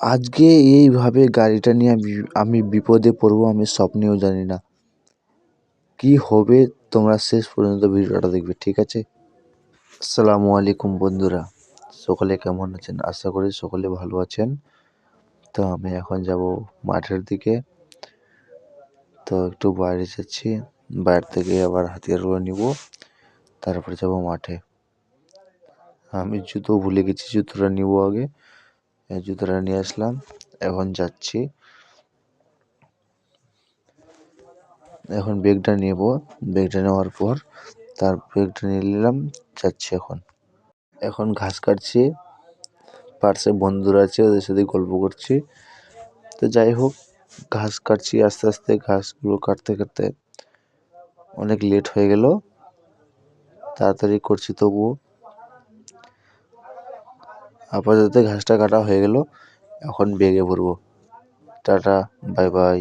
আজকে এইভাবে গাড়িটা নিয়ে আমি বিপদে পড়বো আমি স্বপ্নেও জানি না। কি হবে তোমরা শেষ পর্যন্ত ভিডিওটা দেখবে, ঠিক আছে? আসসালামু আলাইকুম বন্ধুরা, সকলে কেমন আছেন? আশা করি সকলে ভালো আছেন। তো আমি এখন যাব মাঠের দিকে। তো একটু বাইরে যাচ্ছি, বাইরে থেকে আবার হাতিয়ারগুলো নিব, তারপরে যাব মাঠে। আমি জুতো ভুলে গেছি, জুতোটা নিব আগে। জুতোটা নিয়ে আসলাম, এখন যাচ্ছি। এখন ব্যাগটা নেব, ব্যাগটা নেওয়ার পর ব্যাগটা নিয়ে নিলাম, যাচ্ছি এখন। এখন ঘাস কাটছি, পাশে বন্ধুরা আছে, ওদের সাথে গল্প করছি। তো যাই হোক, ঘাস কাটছি আস্তে আস্তে, ঘাসগুলো কাটতে কাটতে অনেক লেট হয়ে গেল। তাড়াতাড়ি করছি তবুও। আপাতত ঘাসটা কাটা হয়ে গেল, এখন বেগে ভরবো। Tata, bye by.